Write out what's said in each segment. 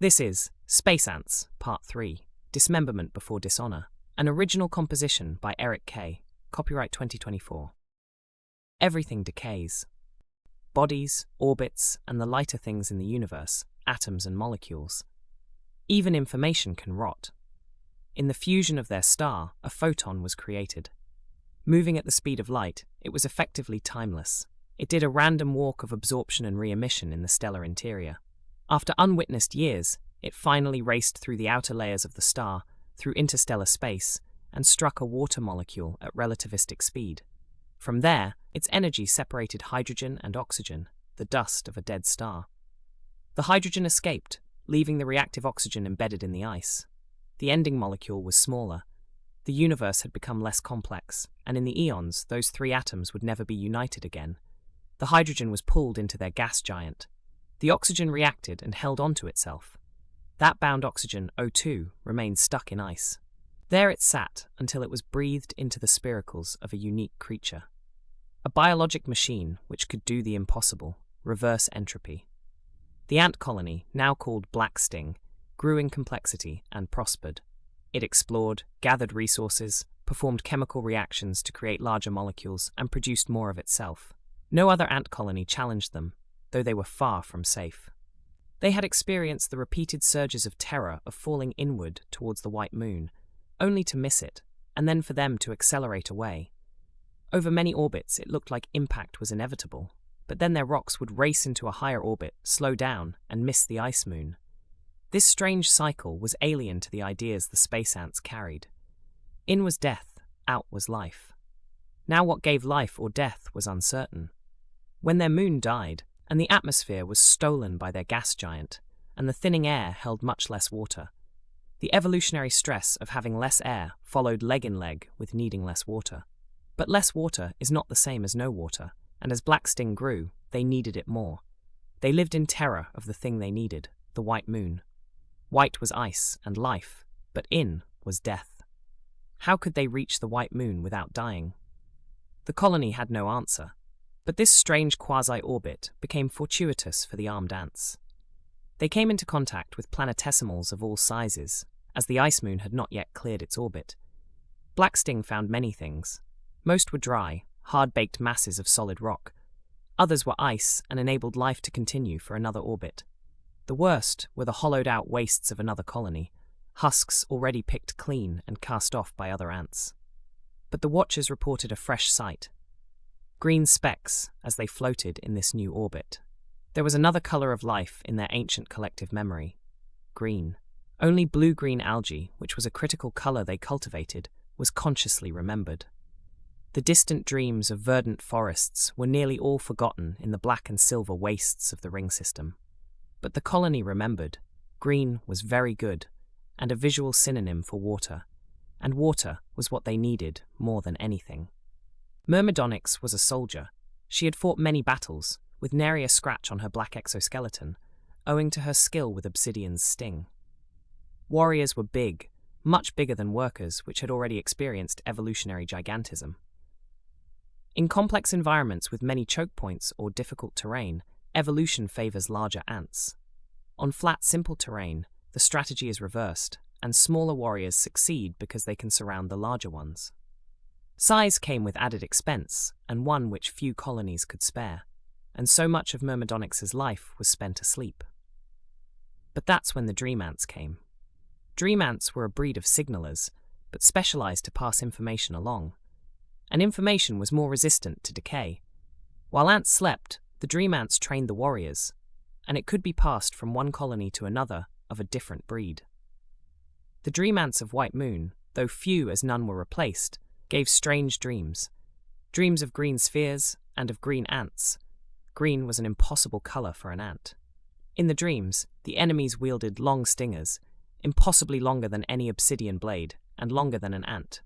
This is Space Ants, Part 3, Dismemberment Before Dishonor, an original composition by Eric Kay, copyright 2024. Everything decays. Bodies, orbits, and the lighter things in the universe, atoms and molecules. Even information can rot. In the fusion of their star, a photon was created. Moving at the speed of light, it was effectively timeless. It did a random walk of absorption and re-emission in the stellar interior. After unwitnessed years, it finally raced through the outer layers of the star, through interstellar space, and struck a water molecule at relativistic speed. From there, its energy separated hydrogen and oxygen, the dust of a dead star. The hydrogen escaped, leaving the reactive oxygen embedded in the ice. The ending molecule was smaller. The universe had become less complex, and in the eons, those three atoms would never be united again. The hydrogen was pulled into their gas giant. The oxygen reacted and held onto itself. That bound oxygen, O2, remained stuck in ice. There it sat until it was breathed into the spiracles of a unique creature. A biologic machine which could do the impossible, reverse entropy. The ant colony, now called Black Sting, grew in complexity and prospered. It explored, gathered resources, performed chemical reactions to create larger molecules, and produced more of itself. No other ant colony challenged them, though they were far from safe. They had experienced the repeated surges of terror of falling inward towards the white moon, only to miss it, and then for them to accelerate away. Over many orbits, it looked like impact was inevitable, but then their rocks would race into a higher orbit, slow down, and miss the ice moon. This strange cycle was alien to the ideas the space ants carried. In was death, out was life. Now what gave life or death was uncertain. When their moon died, and the atmosphere was stolen by their gas giant, and the thinning air held much less water, the evolutionary stress of having less air followed leg in leg with needing less water. But less water is not the same as no water, and as Black Sting grew, they needed it more. They lived in terror of the thing they needed, the white moon. White was ice and life, but in was death. How could they reach the white moon without dying? The colony had no answer, but this strange quasi-orbit became fortuitous for the armed ants. They came into contact with planetesimals of all sizes, as the ice moon had not yet cleared its orbit. Black Sting found many things. Most were dry, hard-baked masses of solid rock. Others were ice and enabled life to continue for another orbit. The worst were the hollowed-out wastes of another colony, husks already picked clean and cast off by other ants. But the watchers reported a fresh sight. Green specks as they floated in this new orbit. There was another color of life in their ancient collective memory. Green. Only blue-green algae, which was a critical color they cultivated, was consciously remembered. The distant dreams of verdant forests were nearly all forgotten in the black and silver wastes of the ring system. But the colony remembered. Green was very good, and a visual synonym for water. And water was what they needed more than anything. Mermadic was a soldier. She had fought many battles, with nary a scratch on her black exoskeleton, owing to her skill with obsidian's sting. Warriors were big, much bigger than workers which had already experienced evolutionary gigantism. In complex environments with many choke points or difficult terrain, evolution favors larger ants. On flat, simple terrain, the strategy is reversed, and smaller warriors succeed because they can surround the larger ones. Size came with added expense, and one which few colonies could spare, and so much of Mermadic's life was spent asleep. But that's when the dream ants came. Dream ants were a breed of signalers, but specialized to pass information along. And information was more resistant to decay. While ants slept, the dream ants trained the warriors, and it could be passed from one colony to another of a different breed. The dream ants of White Moon, though few as none were replaced, gave strange dreams. Dreams of green spheres and of green ants. Green was an impossible color for an ant. In the dreams, the enemies wielded long stingers, impossibly longer than any obsidian blade, and longer than an ant.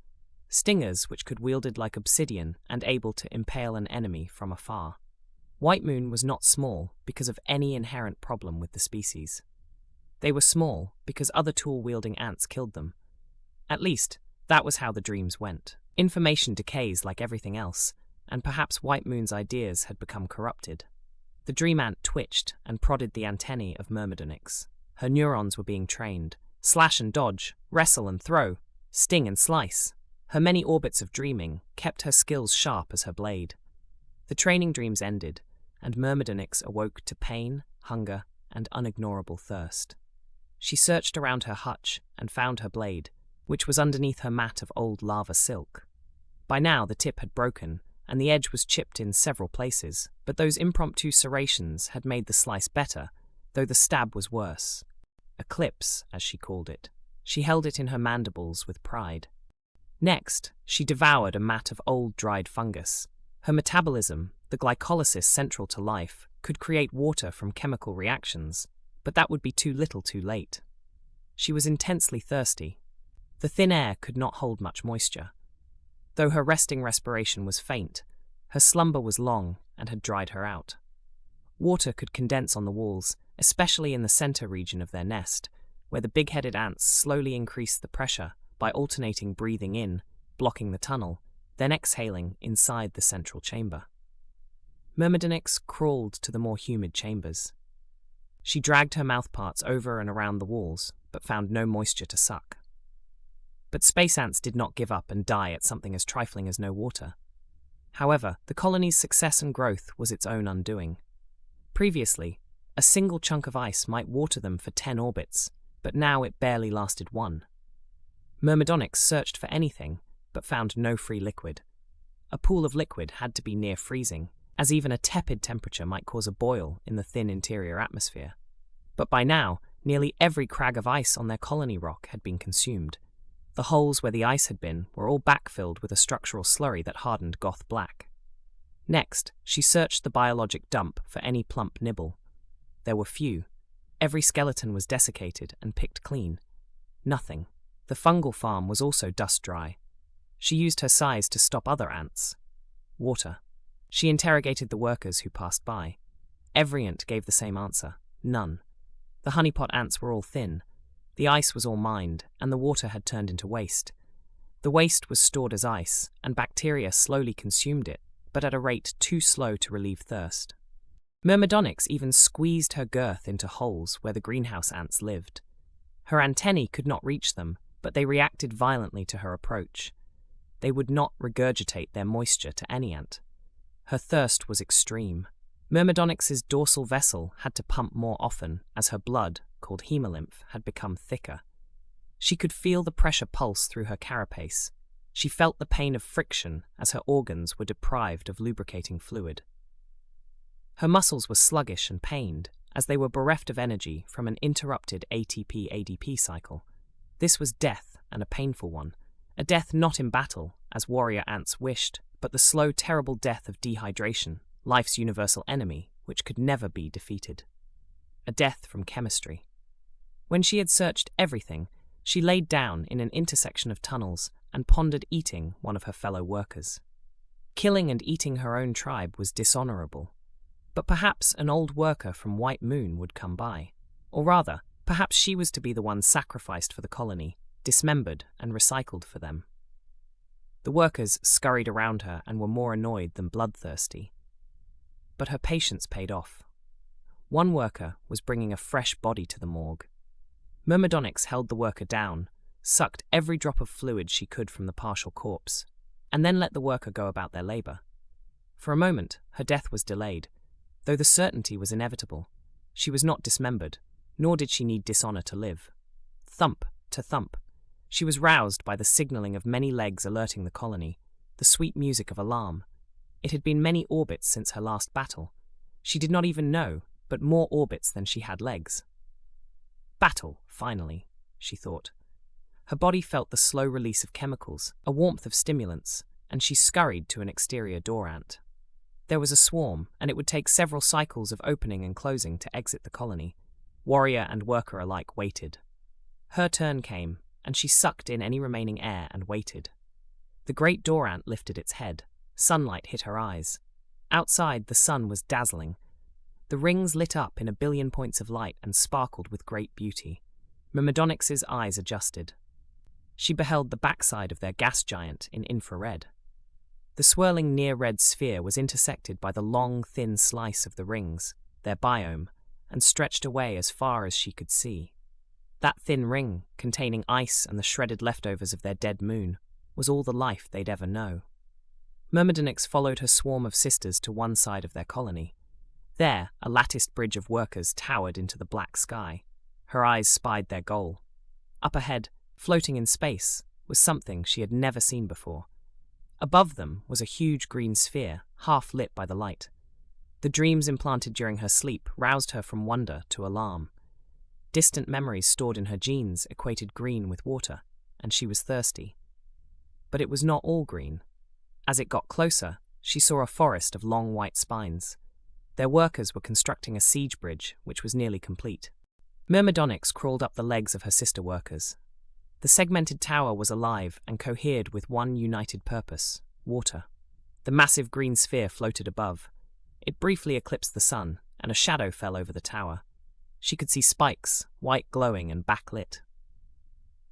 Stingers which could wielded like obsidian and able to impale an enemy from afar. White Moon was not small because of any inherent problem with the species. They were small because other tool-wielding ants killed them. At least, that was how the dreams went. Information decays like everything else, and perhaps White Moon's ideas had become corrupted. The dream ant twitched and prodded the antennae of Mermadic. Her neurons were being trained. Slash and dodge, wrestle and throw, sting and slice. Her many orbits of dreaming kept her skills sharp as her blade. The training dreams ended, and Mermadic awoke to pain, hunger, and unignorable thirst. She searched around her hutch and found her blade, which was underneath her mat of old lava silk. By now the tip had broken, and the edge was chipped in several places, but those impromptu serrations had made the slice better, though the stab was worse. Eclipse, as she called it. She held it in her mandibles with pride. Next, she devoured a mat of old dried fungus. Her metabolism, the glycolysis central to life, could create water from chemical reactions, but that would be too little too late. She was intensely thirsty. The thin air could not hold much moisture. Though her resting respiration was faint, her slumber was long and had dried her out. Water could condense on the walls, especially in the center region of their nest, where the big-headed ants slowly increased the pressure by alternating breathing in, blocking the tunnel, then exhaling inside the central chamber. Mermadic crawled to the more humid chambers. She dragged her mouthparts over and around the walls, but found no moisture to suck. But space ants did not give up and die at something as trifling as no water. However, the colony's success and growth was its own undoing. Previously, a single chunk of ice might water them for 10 orbits, but now it barely lasted 1. Mermadic searched for anything, but found no free liquid. A pool of liquid had to be near freezing, as even a tepid temperature might cause a boil in the thin interior atmosphere. But by now, nearly every crag of ice on their colony rock had been consumed. The holes where the ice had been were all backfilled with a structural slurry that hardened goth black. Next, she searched the biologic dump for any plump nibble. There were few. Every skeleton was desiccated and picked clean. Nothing. The fungal farm was also dust dry. She used her size to stop other ants. Water. She interrogated the workers who passed by. Every ant gave the same answer. None. The honeypot ants were all thin. The ice was all mined, and the water had turned into waste. The waste was stored as ice, and bacteria slowly consumed it, but at a rate too slow to relieve thirst. Mermadic even squeezed her girth into holes where the greenhouse ants lived. Her antennae could not reach them, but they reacted violently to her approach. They would not regurgitate their moisture to any ant. Her thirst was extreme. Mermadic's dorsal vessel had to pump more often as her blood, called hemolymph, had become thicker. She could feel the pressure pulse through her carapace. She felt the pain of friction as her organs were deprived of lubricating fluid. Her muscles were sluggish and pained, as they were bereft of energy from an interrupted ATP-ADP cycle. This was death, and a painful one. A death not in battle, as warrior ants wished, but the slow, terrible death of dehydration, life's universal enemy, which could never be defeated. A death from chemistry. When she had searched everything, she laid down in an intersection of tunnels and pondered eating one of her fellow workers. Killing and eating her own tribe was dishonorable. But perhaps an old worker from White Moon would come by. Or rather, perhaps she was to be the one sacrificed for the colony, dismembered and recycled for them. The workers scurried around her and were more annoyed than bloodthirsty. But her patience paid off. One worker was bringing a fresh body to the morgue. Mermadic held the worker down, sucked every drop of fluid she could from the partial corpse, and then let the worker go about their labor. For a moment, her death was delayed, though the certainty was inevitable. She was not dismembered, nor did she need dishonor to live. Thump to thump. She was roused by the signaling of many legs alerting the colony, the sweet music of alarm. It had been many orbits since her last battle. She did not even know, but more orbits than she had legs. Battle, finally, she thought. Her body felt the slow release of chemicals, a warmth of stimulants, and she scurried to an exterior door ant. There was a swarm, and it would take several cycles of opening and closing to exit the colony. Warrior and worker alike waited. Her turn came, and she sucked in any remaining air and waited. The great door ant lifted its head. Sunlight hit her eyes. Outside, the sun was dazzling. The rings lit up in a billion points of light and sparkled with great beauty. Mermadic's eyes adjusted. She beheld the backside of their gas giant in infrared. The swirling near-red sphere was intersected by the long, thin slice of the rings, their biome, and stretched away as far as she could see. That thin ring, containing ice and the shredded leftovers of their dead moon, was all the life they'd ever know. Mermadic followed her swarm of sisters to one side of their colony. There, a latticed bridge of workers towered into the black sky. Her eyes spied their goal. Up ahead, floating in space, was something she had never seen before. Above them was a huge green sphere, half lit by the light. The dreams implanted during her sleep roused her from wonder to alarm. Distant memories stored in her genes equated green with water, and she was thirsty. But it was not all green. As it got closer, she saw a forest of long white spines. Their workers were constructing a siege bridge, which was nearly complete. Mermadic crawled up the legs of her sister workers. The segmented tower was alive and cohered with one united purpose: water. The massive green sphere floated above. It briefly eclipsed the sun, and a shadow fell over the tower. She could see spikes, white glowing and backlit.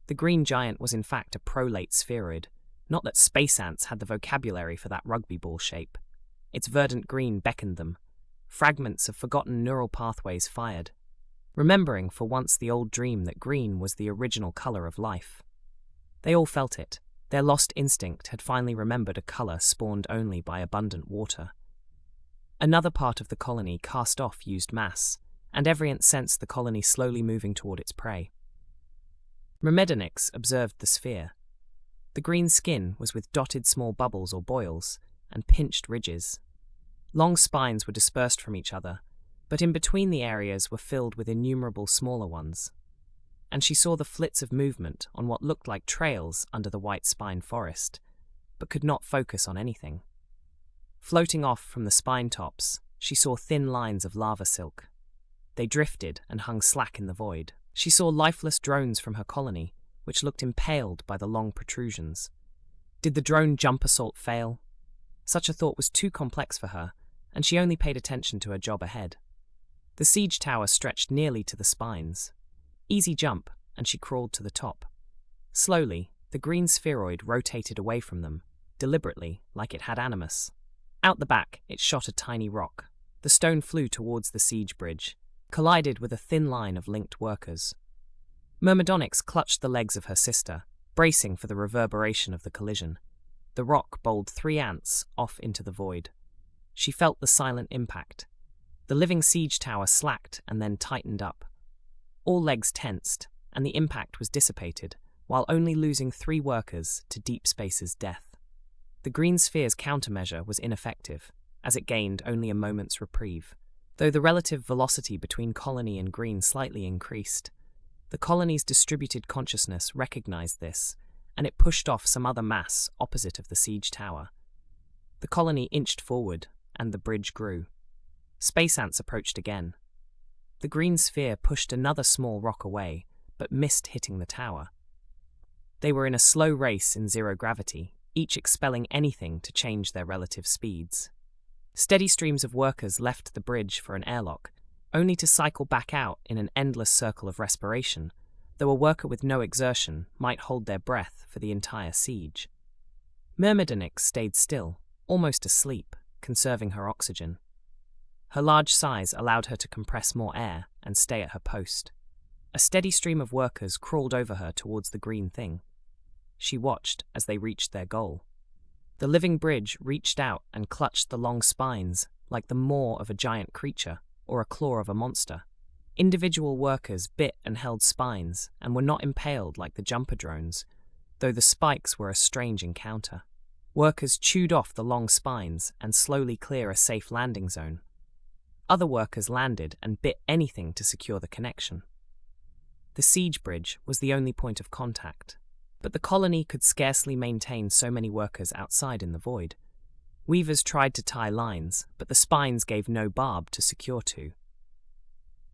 The green giant was in fact a prolate spheroid, not that space ants had the vocabulary for that rugby ball shape. Its verdant green beckoned them. Fragments of forgotten neural pathways fired, remembering for once the old dream that green was the original color of life. They all felt it. Their lost instinct had finally remembered a color spawned only by abundant water. Another part of the colony cast off used mass, and Evriant sensed the colony slowly moving toward its prey. Mermadic observed the sphere. The green skin was with dotted small bubbles or boils, and pinched ridges. Long spines were dispersed from each other, but in between the areas were filled with innumerable smaller ones. And she saw the flits of movement on what looked like trails under the white spine forest, but could not focus on anything. Floating off from the spine tops, she saw thin lines of lava silk. They drifted and hung slack in the void. She saw lifeless drones from her colony, which looked impaled by the long protrusions. Did the drone jump assault fail? Such a thought was too complex for her, and she only paid attention to her job ahead. The siege tower stretched nearly to the spines. Easy jump, and she crawled to the top. Slowly, the green spheroid rotated away from them, deliberately, like it had animus. Out the back, it shot a tiny rock. The stone flew towards the siege bridge, collided with a thin line of linked workers. Mermadic clutched the legs of her sister, bracing for the reverberation of the collision. The rock bowled 3 ants off into the void. She felt the silent impact. The living siege tower slacked and then tightened up. All legs tensed, and the impact was dissipated, while only losing 3 workers to deep space's death. The green sphere's countermeasure was ineffective, as it gained only a moment's reprieve, though the relative velocity between colony and green slightly increased. The colony's distributed consciousness recognized this, and it pushed off some other mass opposite of the siege tower. The colony inched forward, and the bridge grew. Space ants approached again. The green sphere pushed another small rock away, but missed hitting the tower. They were in a slow race in zero gravity, each expelling anything to change their relative speeds. Steady streams of workers left the bridge for an airlock, only to cycle back out in an endless circle of respiration, though a worker with no exertion might hold their breath for the entire siege. Mermadic stayed still, almost asleep, conserving her oxygen. Her large size allowed her to compress more air and stay at her post. A steady stream of workers crawled over her towards the green thing. She watched as they reached their goal. The living bridge reached out and clutched the long spines like the maw of a giant creature or a claw of a monster. Individual workers bit and held spines and were not impaled like the jumper drones, though the spikes were a strange encounter. Workers chewed off the long spines and slowly clear a safe landing zone. Other workers landed and bit anything to secure the connection. The siege bridge was the only point of contact, but the colony could scarcely maintain so many workers outside in the void. Weavers tried to tie lines, but the spines gave no barb to secure to.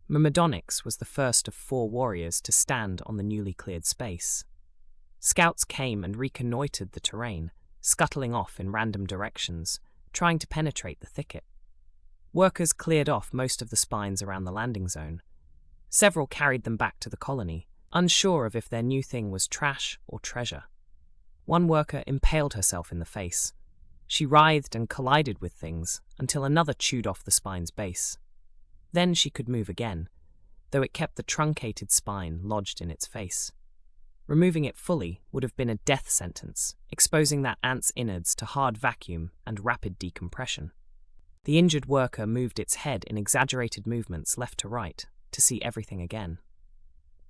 Mermadic was the first of 4 warriors to stand on the newly cleared space. Scouts came and reconnoitered the terrain, scuttling off in random directions, trying to penetrate the thicket. Workers cleared off most of the spines around the landing zone. Several carried them back to the colony, unsure of if their new thing was trash or treasure. One worker impaled herself in the face. She writhed and collided with things until another chewed off the spine's base. Then she could move again, though it kept the truncated spine lodged in its face. Removing it fully would have been a death sentence, exposing that ant's innards to hard vacuum and rapid decompression. The injured worker moved its head in exaggerated movements left to right to see everything again.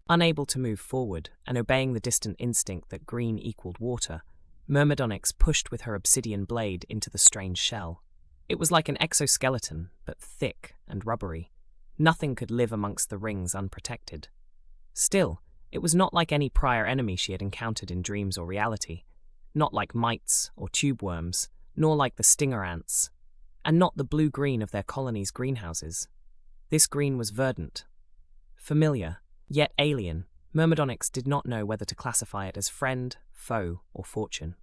Unable to move forward and obeying the distant instinct that green equaled water, Mermadic pushed with her obsidian blade into the strange shell. It was like an exoskeleton, but thick and rubbery. Nothing could live amongst the rings unprotected. Still, it was not like any prior enemy she had encountered in dreams or reality, not like mites or tube worms, nor like the stinger ants, and not the blue-green of their colony's greenhouses. This green was verdant. Familiar, yet alien, Mermadic did not know whether to classify it as friend, foe, or fortune.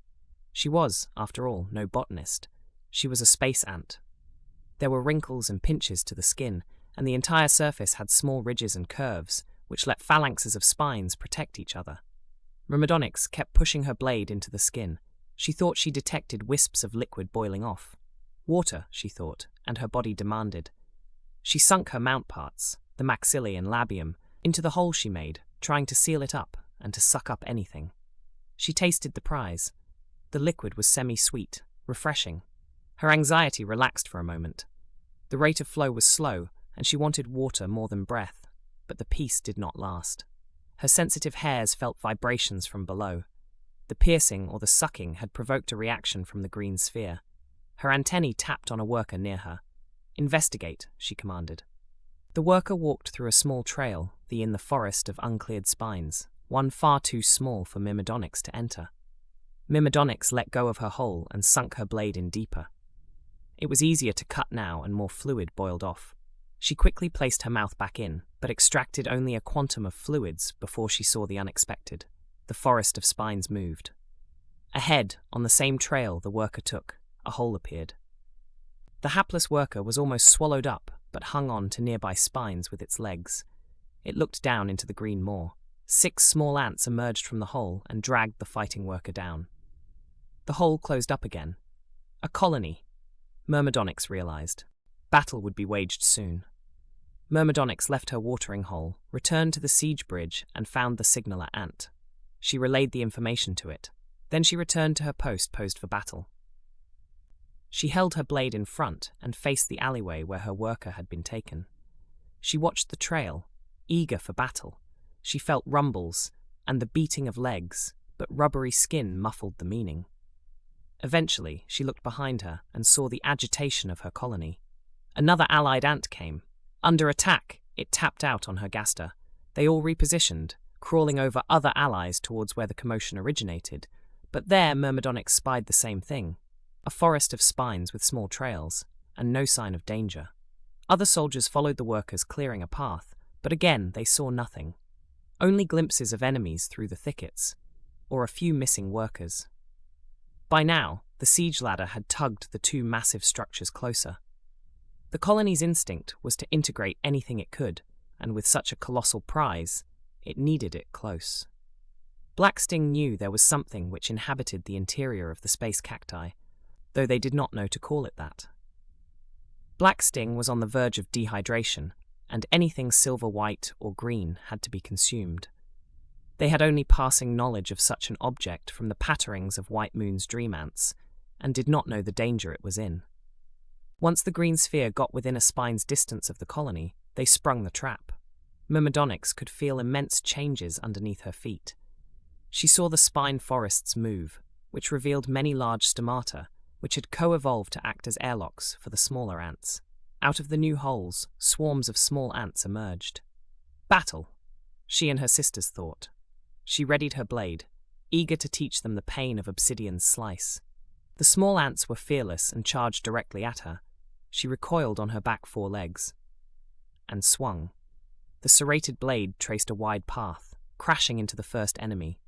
She was, after all, no botanist. She was a space ant. There were wrinkles and pinches to the skin, and the entire surface had small ridges and curves, which let phalanxes of spines protect each other. Mermadic kept pushing her blade into the skin. She thought she detected wisps of liquid boiling off. Water, she thought, and her body demanded. She sunk her mount parts, the maxillae and labium, into the hole she made, trying to seal it up and to suck up anything. She tasted the prize. The liquid was semi-sweet, refreshing. Her anxiety relaxed for a moment. The rate of flow was slow, and she wanted water more than breath, but the peace did not last. Her sensitive hairs felt vibrations from below. The piercing or the sucking had provoked a reaction from the green sphere. Her antennae tapped on a worker near her. "Investigate," she commanded. The worker walked through a small trail, in the forest of uncleared spines, one far too small for Mermadic to enter. Mermadic let go of her hole and sunk her blade in deeper. It was easier to cut now and more fluid boiled off. She quickly placed her mouth back in, but extracted only a quantum of fluids before she saw the unexpected. The forest of spines moved. Ahead, on the same trail the worker took, a hole appeared. The hapless worker was almost swallowed up, but hung on to nearby spines with its legs. It looked down into the green moor. 6 small ants emerged from the hole and dragged the fighting worker down. The hole closed up again. A colony, Mermadic realized. Battle would be waged soon. Mermadic left her watering hole, returned to the siege bridge, and found the signaler ant. She relayed the information to it. Then she returned to her post posed for battle. She held her blade in front and faced the alleyway where her worker had been taken. She watched the trail, eager for battle. She felt rumbles and the beating of legs, but rubbery skin muffled the meaning. Eventually, she looked behind her and saw the agitation of her colony. Another allied ant came. Under attack, it tapped out on her gaster. They all repositioned, crawling over other allies towards where the commotion originated. But there, Mermadic spied the same thing. A forest of spines with small trails, and no sign of danger. Other soldiers followed the workers, clearing a path, but again they saw nothing. Only glimpses of enemies through the thickets, or a few missing workers. By now, the siege ladder had tugged the 2 massive structures closer. The colony's instinct was to integrate anything it could, and with such a colossal prize, it needed it close. Blacksting knew there was something which inhabited the interior of the space cacti, though they did not know to call it that. Blacksting was on the verge of dehydration, and anything silver-white or green had to be consumed. They had only passing knowledge of such an object from the patterings of White Moon's dream ants, and did not know the danger it was in. Once the green sphere got within a spine's distance of the colony, they sprung the trap. Mermadic could feel immense changes underneath her feet. She saw the spine forests move, which revealed many large stomata, which had co-evolved to act as airlocks for the smaller ants. Out of the new holes, swarms of small ants emerged. Battle, she and her sisters thought. She readied her blade, eager to teach them the pain of obsidian's slice. The small ants were fearless and charged directly at her. She recoiled on her back 4 legs and swung. The serrated blade traced a wide path, crashing into the first enemy.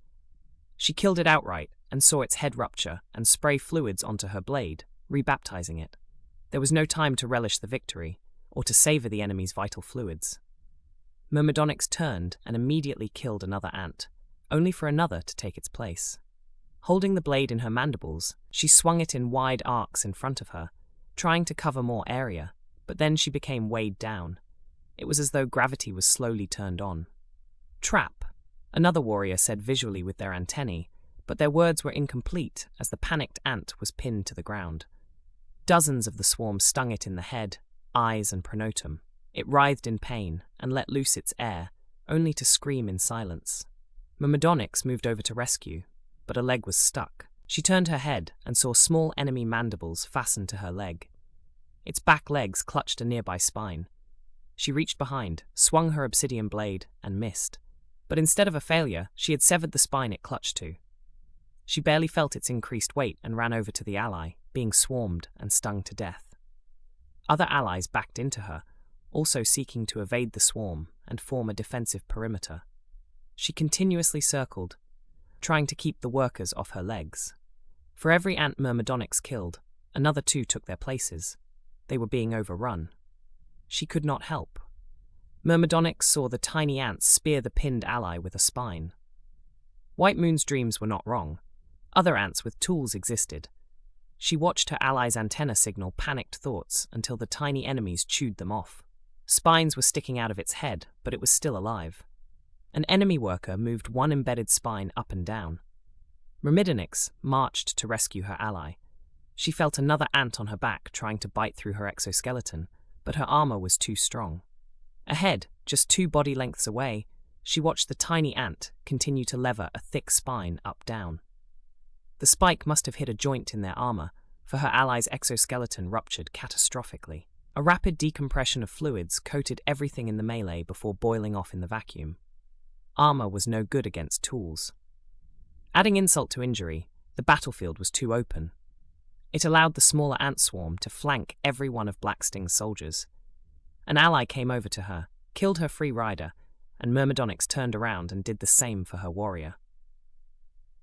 She killed it outright and saw its head rupture and spray fluids onto her blade, rebaptizing it. There was no time to relish the victory, or to savor the enemy's vital fluids. Mermadic turned and immediately killed another ant, only for another to take its place. Holding the blade in her mandibles, she swung it in wide arcs in front of her, trying to cover more area, but then she became weighed down. It was as though gravity was slowly turned on. "Trap," another warrior said visually with their antennae, but their words were incomplete as the panicked ant was pinned to the ground. Dozens of the swarm stung it in the head, eyes, and pronotum. It writhed in pain and let loose its air, only to scream in silence. Mermadic moved over to rescue, but a leg was stuck. She turned her head and saw small enemy mandibles fastened to her leg. Its back legs clutched a nearby spine. She reached behind, swung her obsidian blade, and missed. But instead of a failure, she had severed the spine it clutched to. She barely felt its increased weight and ran over to the ally, being swarmed and stung to death. Other allies backed into her, also seeking to evade the swarm and form a defensive perimeter. She continuously circled, trying to keep the workers off her legs. For every ant Mermadic killed, another 2 took their places. They were being overrun. She could not help. Mermadic saw the tiny ants spear the pinned ally with a spine. White Moon's dreams were not wrong. Other ants with tools existed. She watched her ally's antenna signal panicked thoughts until the tiny enemies chewed them off. Spines were sticking out of its head, but it was still alive. An enemy worker moved one embedded spine up and down. Mermadic marched to rescue her ally. She felt another ant on her back trying to bite through her exoskeleton, but her armor was too strong. Ahead, just 2 body lengths away, she watched the tiny ant continue to lever a thick spine up-down. The spike must have hit a joint in their armor, for her ally's exoskeleton ruptured catastrophically. A rapid decompression of fluids coated everything in the melee before boiling off in the vacuum. Armor was no good against tools. Adding insult to injury, the battlefield was too open. It allowed the smaller ant swarm to flank every one of Blacksting's soldiers. An ally came over to her, killed her free rider, and Mermadic turned around and did the same for her warrior.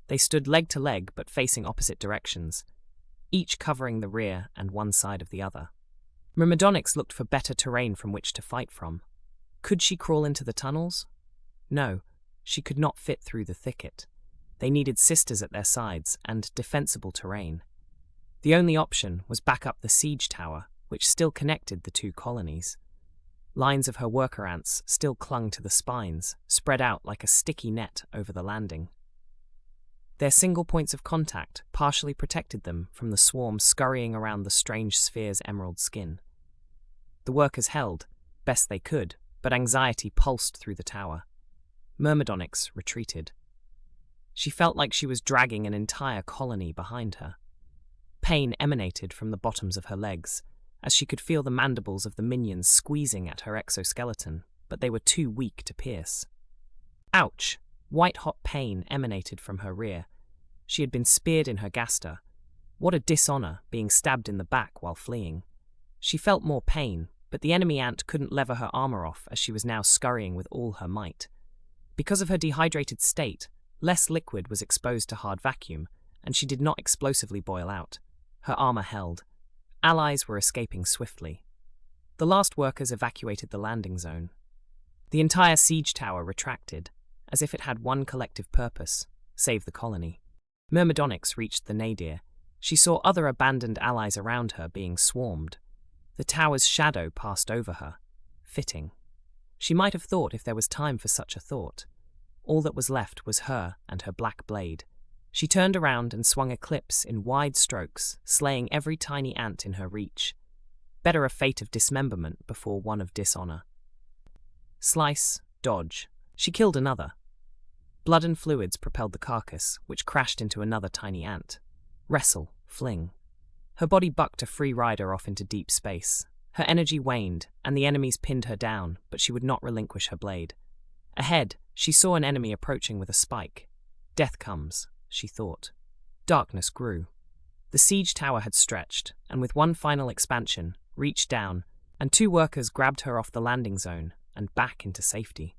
They stood leg to leg but facing opposite directions, each covering the rear and one side of the other. Mermadic looked for better terrain from which to fight from. Could she crawl into the tunnels? No, she could not fit through the thicket. They needed sisters at their sides and defensible terrain. The only option was back up the siege tower, which still connected the 2 colonies. Lines of her worker ants still clung to the spines, spread out like a sticky net over the landing. Their single points of contact partially protected them from the swarm scurrying around the strange sphere's emerald skin. The workers held, best they could, but anxiety pulsed through the tower. Mermadic retreated. She felt like she was dragging an entire colony behind her. Pain emanated from the bottoms of her legs, as she could feel the mandibles of the minions squeezing at her exoskeleton, but they were too weak to pierce. Ouch! White-hot pain emanated from her rear. She had been speared in her gaster. What a dishonor, being stabbed in the back while fleeing. She felt more pain, but the enemy ant couldn't lever her armor off as she was now scurrying with all her might. Because of her dehydrated state, less liquid was exposed to hard vacuum, and she did not explosively boil out. Her armor held. Allies were escaping swiftly. The last workers evacuated the landing zone. The entire siege tower retracted, as if it had one collective purpose: save the colony. Mermadic reached the nadir. She saw other abandoned allies around her being swarmed. The tower's shadow passed over her. Fitting. She might have thought if there was time for such a thought. All that was left was her and her black blade. She turned around and swung Eclipse in wide strokes, slaying every tiny ant in her reach. Better a fate of dismemberment before one of dishonor. Slice, dodge. She killed another. Blood and fluids propelled the carcass, which crashed into another tiny ant. Wrestle, fling. Her body bucked a free rider off into deep space. Her energy waned, and the enemies pinned her down, but she would not relinquish her blade. Ahead, she saw an enemy approaching with a spike. Death comes, she thought. Darkness grew. The siege tower had stretched, and with one final expansion, reached down, and 2 workers grabbed her off the landing zone and back into safety.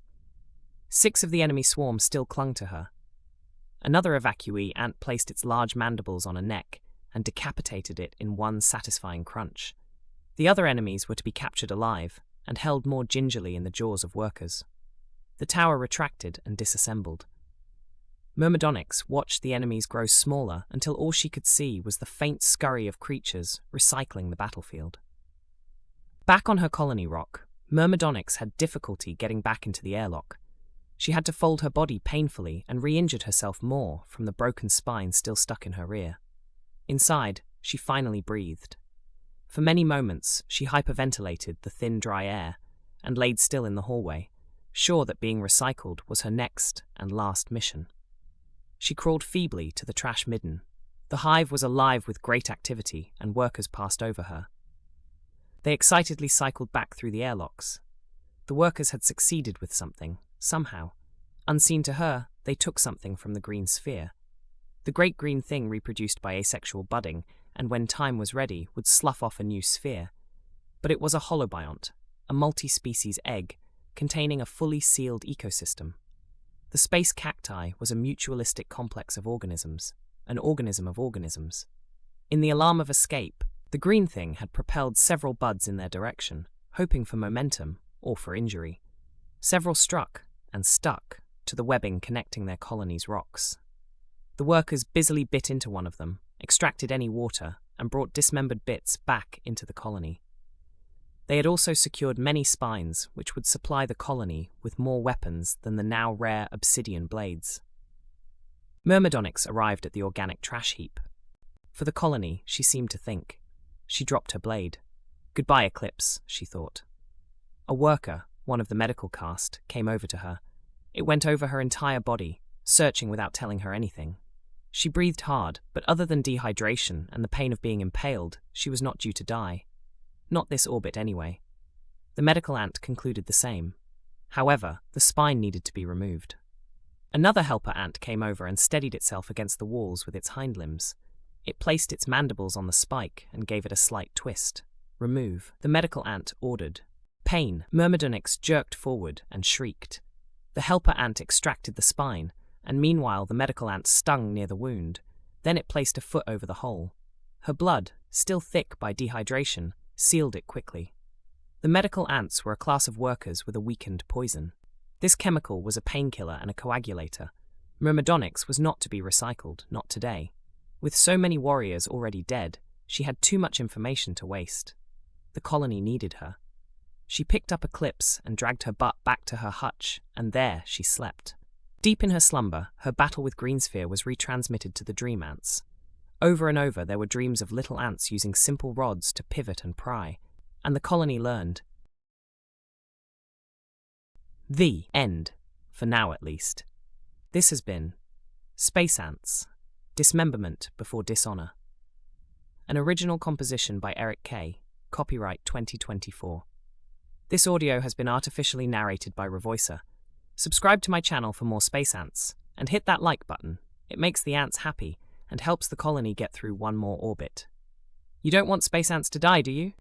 6 of the enemy swarm still clung to her. Another evacuee ant placed its large mandibles on a neck and decapitated it in one satisfying crunch. The other enemies were to be captured alive and held more gingerly in the jaws of workers. The tower retracted and disassembled. Mermadic watched the enemies grow smaller until all she could see was the faint scurry of creatures recycling the battlefield. Back on her colony rock, Mermadonyx had difficulty getting back into the airlock. She had to fold her body painfully and re-injured herself more from the broken spine still stuck in her rear. Inside, she finally breathed. For many moments, she hyperventilated the thin, dry air and laid still in the hallway, sure that being recycled was her next and last mission. She crawled feebly to the trash midden. The hive was alive with great activity, and workers passed over her. They excitedly cycled back through the airlocks. The workers had succeeded with something, somehow. Unseen to her, they took something from the green sphere. The great green thing reproduced by asexual budding, and when time was ready, would slough off a new sphere. But it was a holobiont, a multi-species egg, containing a fully sealed ecosystem. The space cacti was a mutualistic complex of organisms, an organism of organisms. In the alarm of escape, the green thing had propelled several buds in their direction, hoping for momentum or for injury. Several struck and stuck to the webbing connecting their colony's rocks. The workers busily bit into one of them, extracted any water, and brought dismembered bits back into the colony. They had also secured many spines which would supply the colony with more weapons than the now rare obsidian blades. Mermadonyx arrived at the organic trash heap. For the colony, she seemed to think. She dropped her blade. Goodbye, Eclipse, she thought. A worker, one of the medical caste, came over to her. It went over her entire body, searching without telling her anything. She breathed hard, but other than dehydration and the pain of being impaled, she was not due to die. Not this orbit, anyway. The medical ant concluded the same. However, the spine needed to be removed. Another helper ant came over and steadied itself against the walls with its hind limbs. It placed its mandibles on the spike and gave it a slight twist. Remove, the medical ant ordered. Pain, Mermadonyx jerked forward and shrieked. The helper ant extracted the spine, and meanwhile the medical ant stung near the wound. Then it placed a foot over the hole. Her blood, still thick by dehydration, sealed it quickly. The medical ants were a class of workers with a weakened poison. This chemical was a painkiller and a coagulator. Mermadonyx was not to be recycled, not today. With so many warriors already dead, she had too much information to waste. The colony needed her. She picked up Eclipse and dragged her butt back to her hutch, and there she slept. Deep in her slumber, her battle with Greensphere was retransmitted to the dream ants. Over and over there were dreams of little ants using simple rods to pivot and pry, and the colony learned. The end, for now at least. This has been Space Ants, Dismemberment Before Dishonor. An original composition by Eric K., copyright 2024. This audio has been artificially narrated by Revoicer. Subscribe to my channel for more Space Ants, and hit that like button. It makes the ants happy and helps the colony get through one more orbit. You don't want space ants to die, do you?